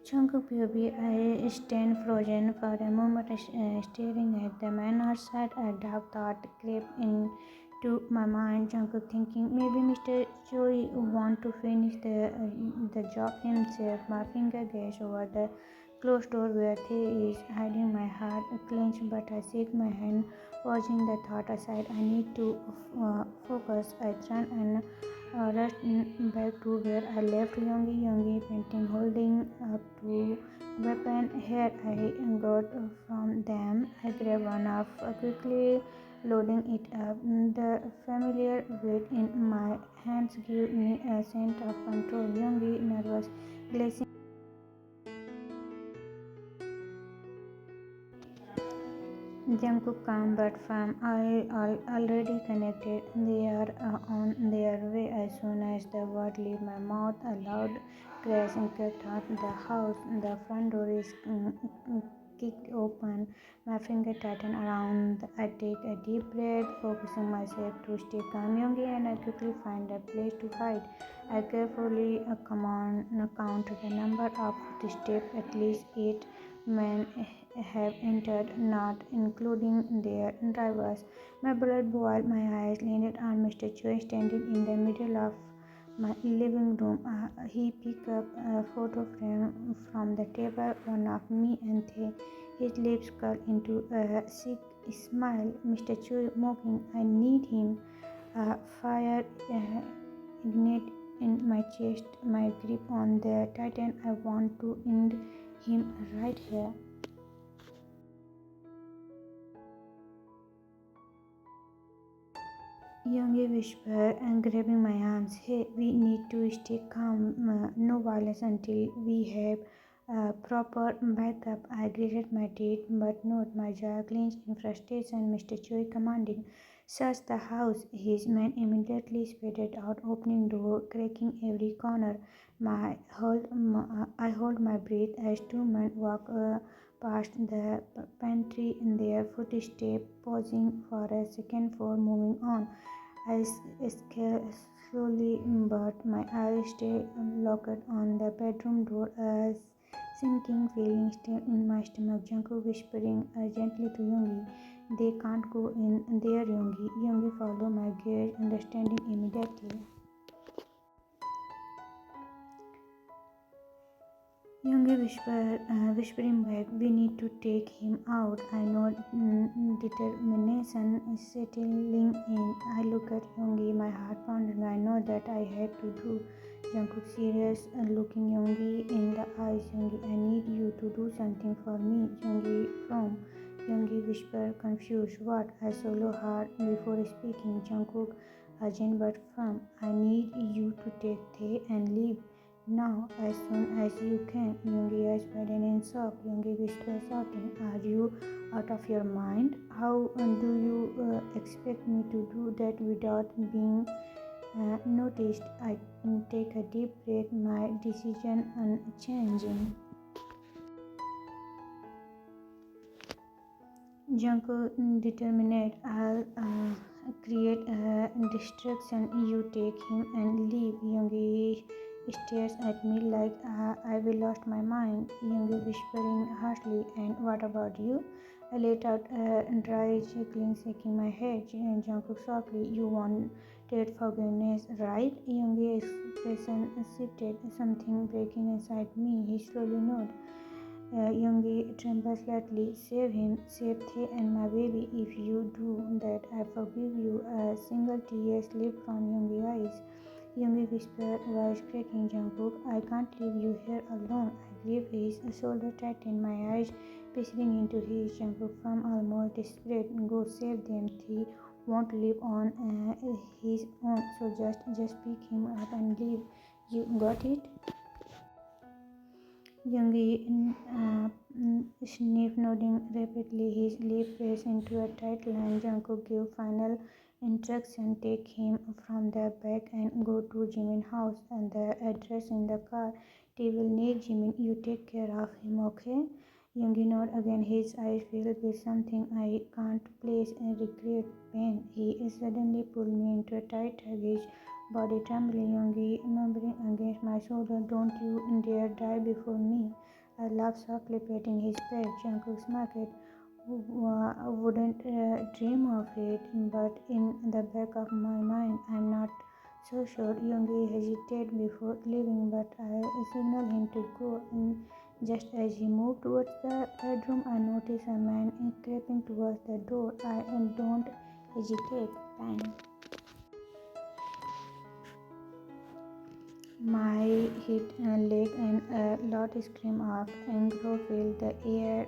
Jungkook baby, I stand frozen for a moment, staring at the man outside. A dark thought crept into my mind. Jungkook thinking maybe Mr. Choi want to finish the job himself. My finger gazed over the closed door where Thay is hiding. My heart clenched, but I shook my hand, watching the thought aside. I need to focus. I turned and rushed back to where I left Yoongi painting, holding up two weapons. Here I got from them. I grabbed one of quickly loading it up. The familiar weight in my hands gave me a sense of control. Yoongi, nervous, glazing. Jungkook calm but firm, already connected. They are on their way. As soon as the word leaves my mouth, a loud crash cut out the house. The front door is kicked open. My finger tighten around. I take a deep breath, focusing myself to stay calm. Yoongi and I quickly find a place to hide. I carefully count the number of the steps. At least 8 men have entered, not including their drivers. My blood boiled. My eyes landed on Mr. Choi standing in the middle of my living room. He picked up a photo frame from the table, one of me and Thay. His lips curled into a sick smile. Mr. Choi mocking, I need him. Fire ignite in my chest, my grip on the titan. I want to end him right here. Youngie whispered and grabbing my arms. Hey, we need to stay calm. No violence until we have proper backup. I gritted my teeth, but not my jaw clenched in frustration. Mr. Choi commanding, search the house. His men immediately sped out, opening door, cracking every corner. I hold my breath as 2 men walk past the pantry, their footsteps pausing for a second before moving on. I scale slowly, but my eyes stay locked on the bedroom door. A sinking feeling still in my stomach. Jungkook whispering urgently to Yoongi, "They can't go in there, Yoongi." Yoongi followed my gaze, understanding immediately. Youngie whispering back, "We need to take him out." I know determination is settling in. I look at Youngie, my heart pounding. I know that I had to do. Jungkook serious, looking Youngie in the eyes. "Youngie, I need you to do something for me." Youngie from. Youngie whispered, confused. "What?" I swallow hard before speaking. Jungkook, urgent but firm. "I need you to take Thay and leave. Now, as soon as you can." Yoongi eyes widen in shock. Yoongi whispers, shouting, "Are you out of your mind? How do you expect me to do that without being noticed?" I take a deep breath, my decision unchanging. Jungkook determined, "I'll create a distraction. You take him and leave." Yoongi stares at me like I will lost my mind. Yoongi whispering harshly, "And what about you?" I let out a dry chuckling, shaking my head. Jungkook softly, "You wanted forgiveness, right?" Yoongi's expression shifted, something breaking inside me. He slowly nodded. Yoongi trembles slightly. "Save him, save Thay and my baby. If you do that, I forgive you." A single tear slipped from Yoongi's eyes. Yoongi whispered, voice cracking, "Jungkook, I can't leave you here alone." I gripped his shoulder, tightened my eyes, peering into his. Jungkook from almost desperate, "Go save them. They won't live on his own. So just pick him up and leave. You got it?" Youngie sniffed, nodding rapidly. His lips pressed into a tight line. Jungkook gave final instruction, "Take him from the back and go to Jimin's house, and the address in the car. They will need Jimin. You take care of him, okay?" Youngie nodded again, his eyes filled with something I can't place. Regret, pain. He suddenly pulled me into a tight hug, his body trembling. Youngie murmuring against my shoulder, "Don't you dare die before me." I laughed softly, patting his back. Jungkook smirked. Wouldn't dream of it, but in the back of my mind, I'm not so sure. Yoongi hesitated before leaving, but I signaled him to go. And just as he moved towards the bedroom, I noticed a man creeping towards the door. I don't hesitate. Bang. My hit leg and a loud scream of anger filled the air.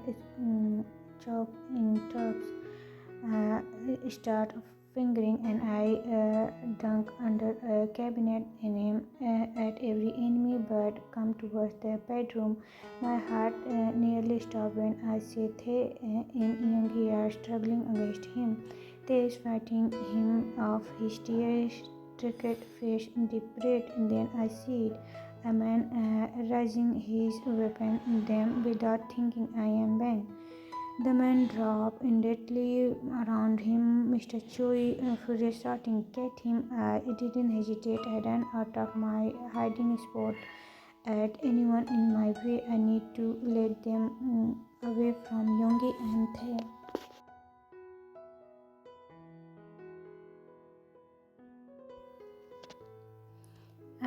Choked in terms. Start fingering and I dunk under a cabinet and aim at every enemy bird come towards the bedroom. My heart nearly stopped when I see Thay and Yoongi are struggling against him. Thay is fighting him off, his tear-streaked face desperate. Then I see it. A man raising his weapon, them without thinking I am bang. The man dropped immediately around him. Mr. Choi, furious, shouting, "Get him!" I didn't hesitate. I ran out of my hiding spot. At anyone in my way, I need to let them away from Yoongi and Thea.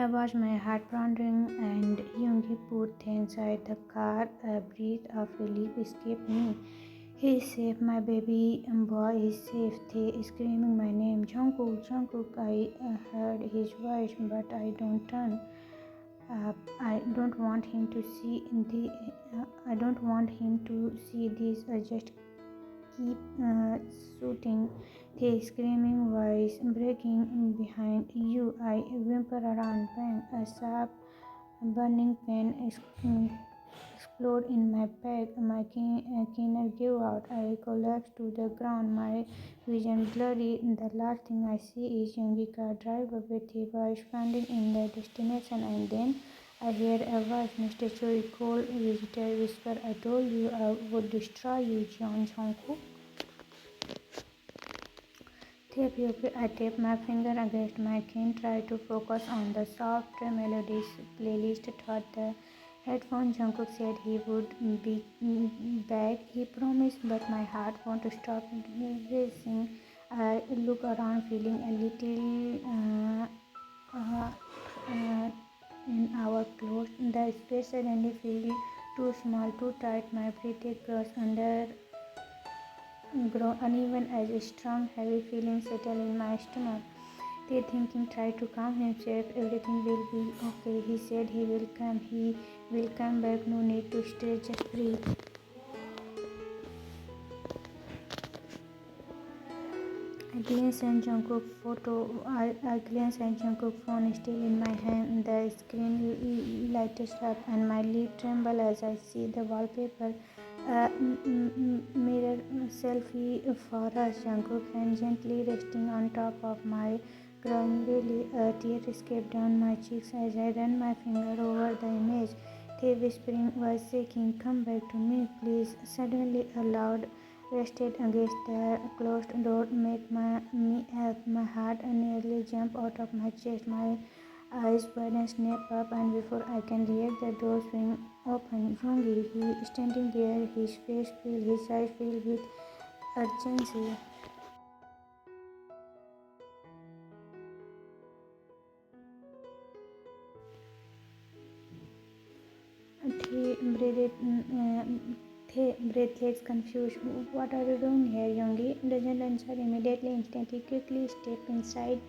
I watched my heart pounding, and Yoongi put Thea inside the car. A breath of relief escaped me. He is safe, my baby boy is safe. They screaming my name. Jungkook, Jungkook. I heard his voice, but I don't turn. I don't want him to see the. I don't want him to see this. I just keep shooting. The screaming voice breaking behind you. I whimper around. Bang! A sharp, burning pain explode in my back. My kidney gave out. I collapsed to the ground, my vision blurry. The last thing I see is Yoongi car driver with his voice pounding in the destination, and then I hear a voice, "Mr. Choi, cold visitor whisper. I told you I would destroy you, Jungkook." I tapped my finger against my chin, tried to focus on the soft melodies playlist, thought the headphone. Jungkook said he would be back. He promised, but my heart won't stop racing. I look around, feeling a little in our clothes. The space suddenly felt too small, too tight. My breath grows under grow uneven as a strong, heavy feeling settled in my stomach. The thinking tried to calm himself. Everything will be okay. He said he will come. He will come back. No need to stay. Just breathe. I glanced at Jungkook's photo. I glanced at Jungkook's phone still in my hand. The screen lights up and my lip tremble as I see the wallpaper. Mirror selfie for us. Jungkook hand gently resting on top of my growing belly. A tear escaped down my cheeks as I ran my finger over the image. The whispering was shaking. "Come back to me, please." Suddenly, a loud rested against the closed door. Make me up. My heart nearly jumped out of my chest. My eyes widen, snap up, and before I can react, the door swing open. Yoongi, he standing there, his face filled, his eyes filled with urgency. He breathless, confused. "What are you doing here?" Yoongi doesn't answer immediately. Instantly, quickly step inside,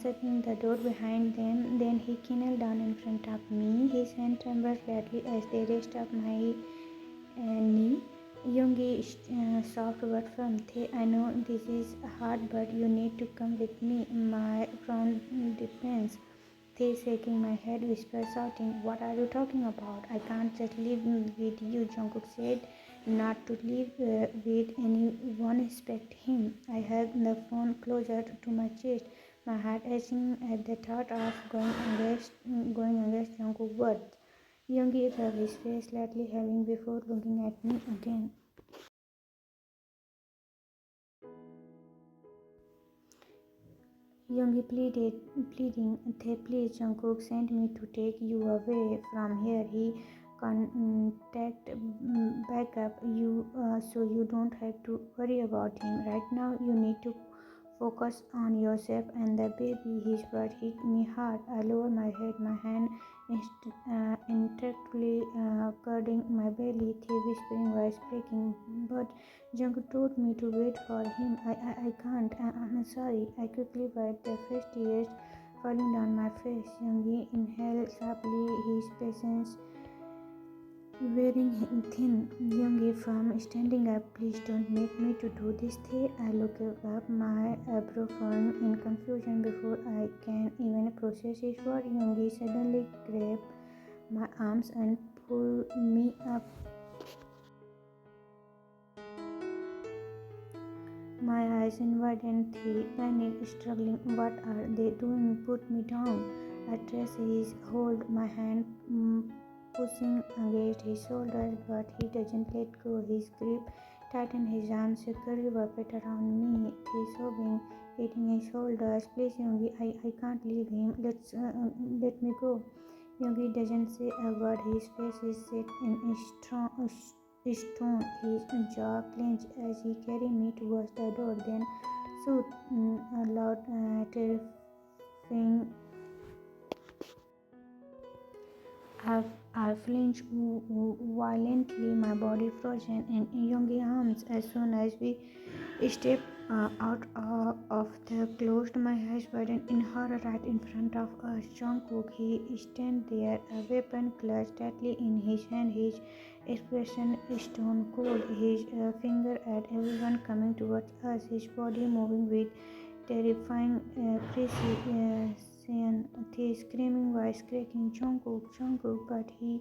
shutting the door behind them. Then he knelt down in front of me. His hand trembled slightly as they reached up my knee. Yoongi, soft but firm. "I know this is hard, but you need to come with me." My frown deepens. They shaking my head, whisper, shouting, "What are you talking about? I can't just leave with you." Jungkook said not to leave with anyone except him. I hugged the phone closer to my chest, my heart aching at the thought of going against Jungkook's words. Yoongi rubbed his face slightly, heaving before looking at me again. Yoongi pleading, "Please, Jungkook sent me to take you away from here. He contact backup so you don't have to worry about him. Right now, you need to focus on yourself and the baby. His word hit me hard. I lowered my head, my hand intricately guarding my belly, the whispering voice breaking. But Jungkook told me to wait for him. I can't. I'm sorry. I quickly wiped the fresh tears falling down my face. Yoongi inhaled sharply, his patience wearing him thin. Yoongi from standing up. Please don't make me to do this thing. I looked up, my eyebrow frowned in confusion before I can even process his word. Yoongi suddenly grabbed my arms and pulled me up. My eyes widened, the panic, struggling. What are they doing? Put me down. I traced his hold, my hand pushing against his shoulders, but he doesn't let go. His grip tightened, his arms securely wrapped around me, the sobbing, hitting his shoulders. Please, Yoongi, I can't leave him. Let me go. Yoongi doesn't say a word. His face is set in a stone. His jaw clenched as he carried me towards the door. Then, so a loud, terrifying. I flinched violently, my body frozen in Yoongi's arms. As soon as we stepped out of the closed, my eyes widened in horror right in front of us. Jungkook, he stand there, a weapon clutched tightly in his hand, his expression stone cold, his finger at everyone coming towards us, his body moving with terrifying precision. The screaming voice cracking, Jungkook, Jungkook, but he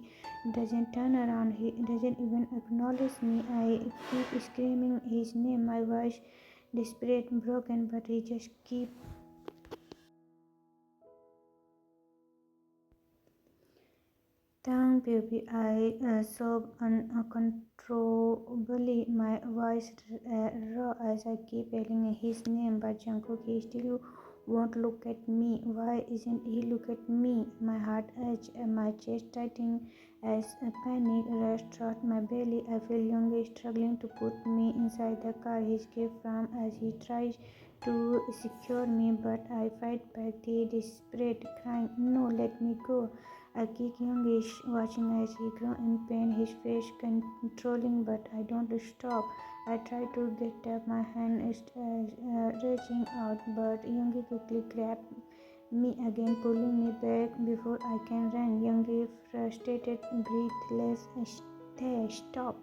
doesn't turn around, he doesn't even acknowledge me. I keep screaming his name, my voice desperate, broken, but he just keep. Tongue, baby, I sob uncontrollably, my voice raw as I keep yelling his name. But Jungkook, he still won't look at me. Why isn't he look at me? My heart urged, my chest tightening as a panic rushed through my belly. I feel Yoongi struggling to put me inside the car. His grip firm as he tries to secure me, but I fight back, the desperate crying, "No, let me go." I kick Yoongi, watching as he grows in pain, his face controlling, but I don't stop. I try to get up, my hand is reaching out, but Yoongi quickly grabbed me again, pulling me back before I can run. Yoongi, frustrated, breathless, stop.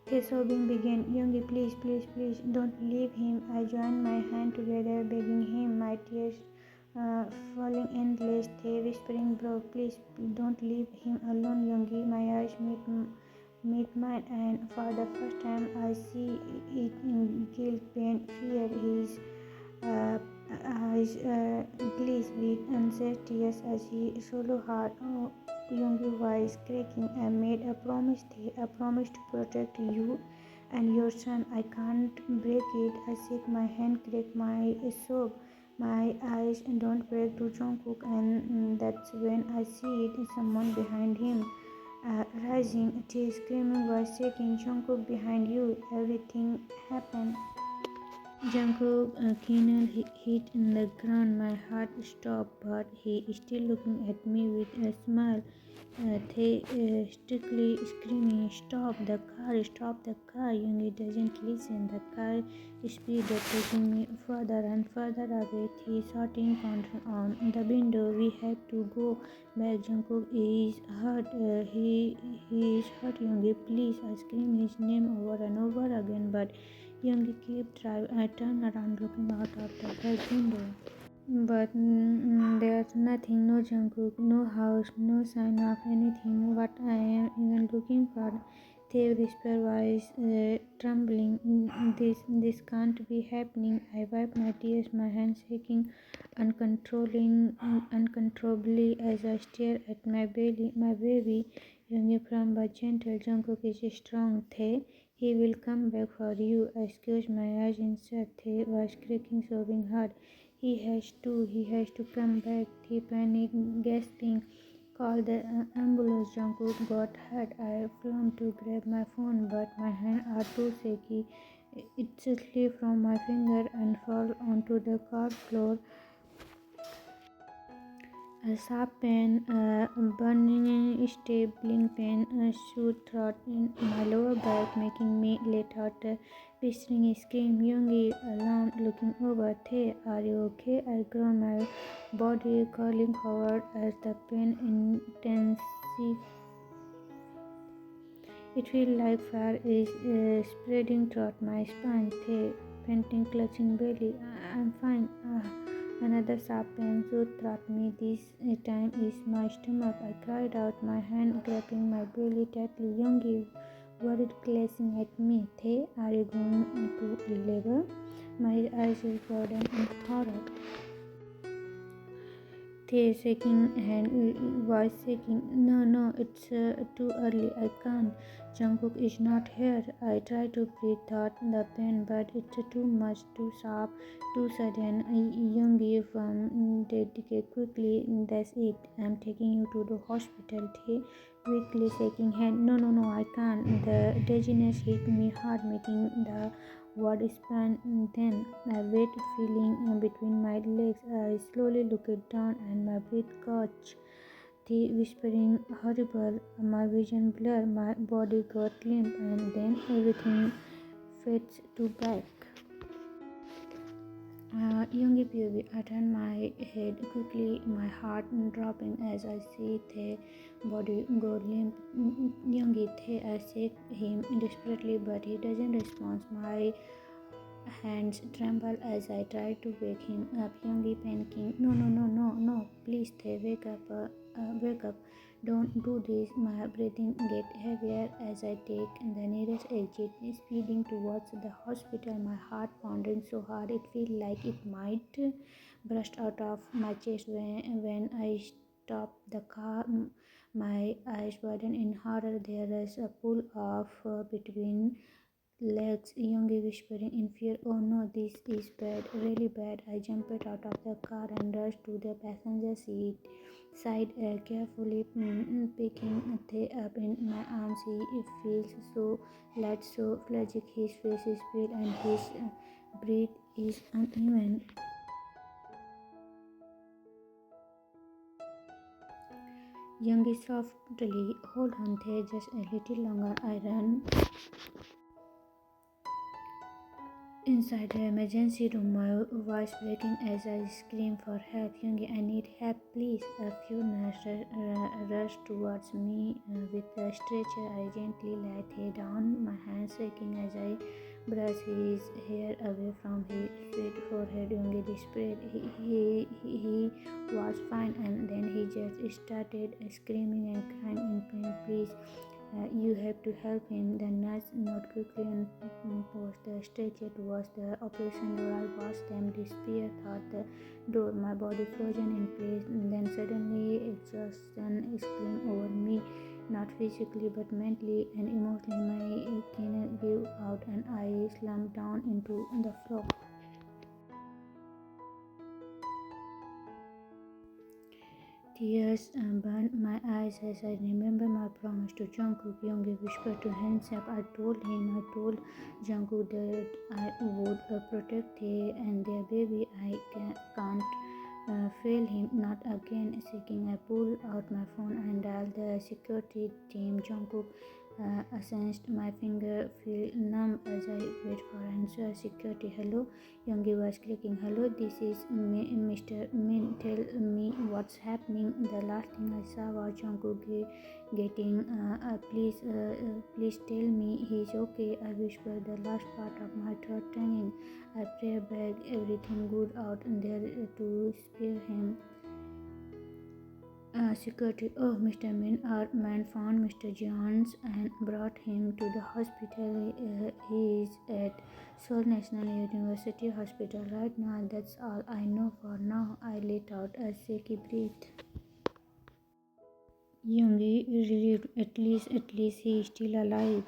The sobbing began. Yoongi, please, please, please, don't leave him. I joined my hand together, begging him, my tears falling endless. The whispering broke. Please, don't leave him alone, Yoongi. My eyes meet mine, and for the first time, I see it in guilt, pain, fear. His uh, eyes glaze with unshed tears as he swallowed hard. Oh, Yoongi voice cracking. I made a promise, a promise to protect you and your son. I can't break it. I shake my hand, crack my sob. My eyes don't break to Jungkook, and that's when I see it. Someone behind him, rising, a screaming voice shaking. Jungkook, behind you! Everything happened. Jungkook kennel hit in the ground. My heart stopped, but he is still looking at me with a smile. They strictly screaming, "Stop the car! Stop the car!" Yoongi doesn't listen. The car speeded, taking me further and further away. He shouting on the window, "We have to go back. Jungkook is hurt. He is hurt. Yoongi, please!" I scream his name over and over again, but Yoongi kept driving. I turned around, looking out of the back window. But there's nothing, no Jungkook, no house, no sign of anything. What I am even looking for. The whisper voice trembling. This can't be happening. I wipe my tears, my hands shaking uncontrollably as I stare at my baby. Young from but gentle. Jungkook is strong. He will come back for you. I squeezed my eyes inside. He was cracking, sobbing hard. He has to come back. He panicked, gasping. Call the ambulance. Jungkook got hurt. I flew to grab my phone, but my hands are too shaky. It slipped from my finger and fell onto the car floor. A sharp pain, burning, stabling pain shoot through in my lower back, making me let out a pistering scream. Yoongi, alarmed, looking over. Hey, are you okay? I groaned, my body curling forward as the pain intensified. It feels like fire is spreading throughout my spine. Hey, panting, clutching belly. I'm fine. Another sharp pain shoot through me. This time is my stomach. I cried out, my hand grabbing my belly tightly. Yoongi worried, glancing at me. Hey, are you going to labor? My eyes widened in horror. Tay shaking hand, voice shaking. No, it's too early. I can't. Jungkook is not here. I try to breathe out the pain, but it's too much, too sharp, too sudden. Yoongi from dedicate quickly. That's it. I'm taking you to the hospital. Tay quickly shaking hand. No, I can't. The dizziness hit me hard, making the word span. Then a weight feeling between my legs. I slowly looked down and my breath caught. The whispering horrible, my vision blurred, my body got limp, and then everything fades to black. Yoongi baby, I turn my head quickly, my heart dropping as I see the body go limp. Yoongi, I shake him desperately, but he doesn't respond. My hands tremble as I try to wake him up. Yoongi panicking. No, please, wake up. Don't do this. My breathing gets heavier as I take the nearest exit, speeding towards the hospital. My heart pounding so hard it feels like it might burst out of my chest. When I stop the car, my eyes widen in horror. There is a pool of between legs, Yoongi whispering in fear. Oh no, this is bad, really bad. I jumped out of the car and rushed to the passenger seat side, carefully picking Thay up in my arms. He feels so light, so lethargic. His face is pale and his breath is uneven. Yoongi softly, hold on, Thay, just a little longer. I run inside the emergency room, my voice breaking as I scream for help. Yoongi, I need help, please. A few nurses rushed towards me with a stretcher. I gently laid him down, my hands shaking as I brushed his hair away from his sweet forehead. Yoongi desperate. He was fine, and then he just started screaming and crying in pain. Please. You have to help him. The nurse nodded quickly and pushed the stretcher towards the operation door. I watched them disappear through the door, my body frozen in place. Then suddenly exhaustion came over me, not physically but mentally and emotionally. My skin gave out and I slumped down into the floor. Tears burned my eyes as I remember my promise to Jungkook. Yoongi whispered to himself. I told Jungkook that I would protect him and their baby. I can't fail him, not again. Shaking, I pulled out my phone and dialed the security team. Jungkook sensed my finger feel numb as I wait for answer. Security, hello. Yoongi was clicking. Hello, this is Mr. Min. Tell me what's happening. The last thing I saw was Jungkook getting. Please tell me he's okay. I whispered, the last part of my throat tingling. I pray beg everything good out there to spare him. Security. Oh, Mr. Min, our man found Mr. Jones and brought him to the hospital. He is at Seoul National University Hospital right now. That's all I know for now. I let out a shaky breath. Yoongi relieved. At least he is still alive.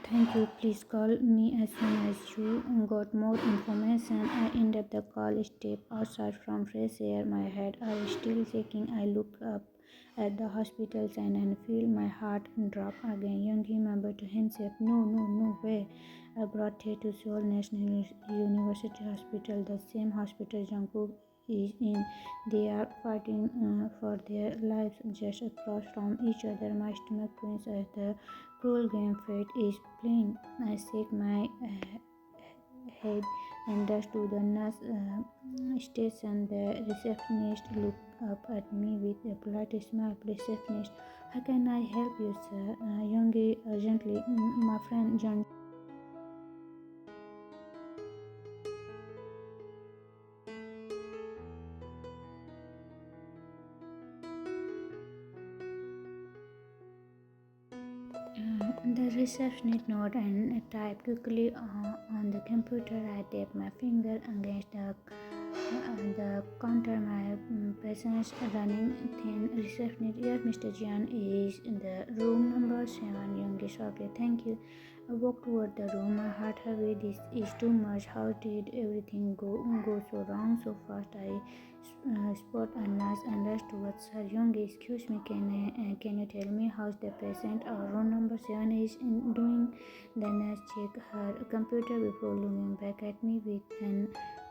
Thank you. Please call me as soon as you got more information. I ended the call, step outside from fresh air. My head are still shaking. I look up at the hospital sign and feel my heart drop again. Yoongi mumbled to himself, "No, no, no way." I brought her to Seoul National University Hospital, the same hospital Jungkook is in. They are fighting for their lives just across from each other. My stomach twins as the cruel game fate is playing. I shake my head and rush to the nurse station. The receptionist looked up at me with a polite smile. "Receptionist, how can I help you, sir?" Youngie urgently. My friend John." The receptionist nodded and typed quickly on the computer. I tapped my finger against the counter, my patience running thin. "Receptionist, yes, Mr. Jian is in the room number 7. Young sharply. "Thank you." I walked toward the room, my heart heavy. "This is too much. How did everything go so wrong so fast?" I spot a nurse and rushed towards her. "Young, excuse me, can you tell me how's the patient? Room number 7 is doing." The nurse checked her computer before looking back at me with an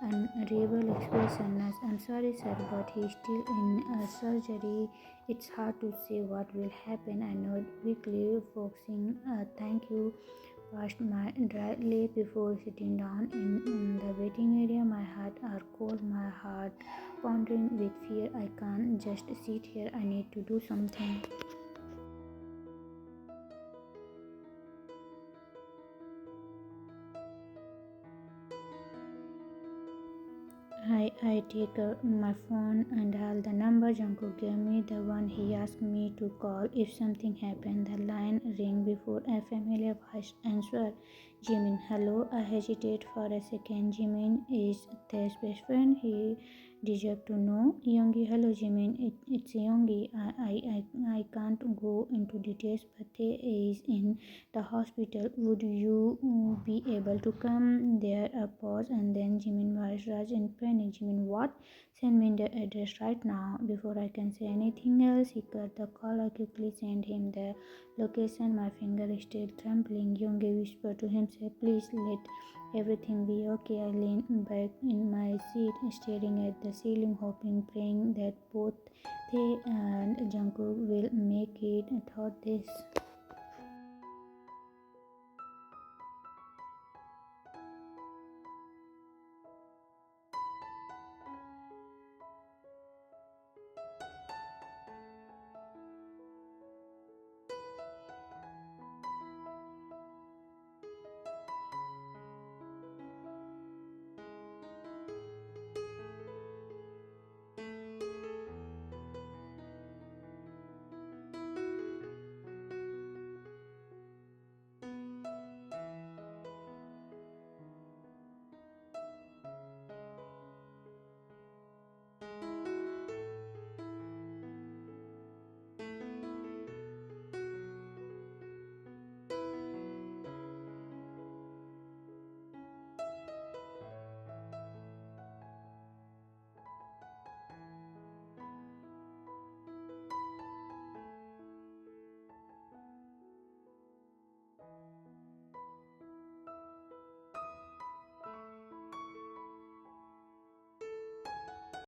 unreadable expression. "Nurse, I'm sorry, sir, but he's still in surgery. It's hard to say what will happen." I nodded quickly, focusing. "Thank you." Past my dry lip before sitting down in the waiting area. My heart are cold, my heart pounding with fear. I can't just sit here. I need to do something. I take my phone and dial the number Jungkook gave me, the one he asked me to call if something happened. The line rang before a familiar voice answered. "Jimin, hello." I hesitate for a second. "Jimin is Tae's best friend. He deserves to know." "Yoongi, hello Jimin. It's Yoongi. I can't go into details, but Tae is in the hospital. Would you be able to come there?" A pause, and then Jimin was Raj in panic. "Jimin, what?" "Send me the address right now." Before I can say anything else, he cut the call. I quickly sent him the location, my finger still trembling. Yoongi whispered to himself, "Please let everything be okay." I leaned back in my seat, staring at the ceiling, hoping, praying that both Tae and Jungkook will make it. I thought this.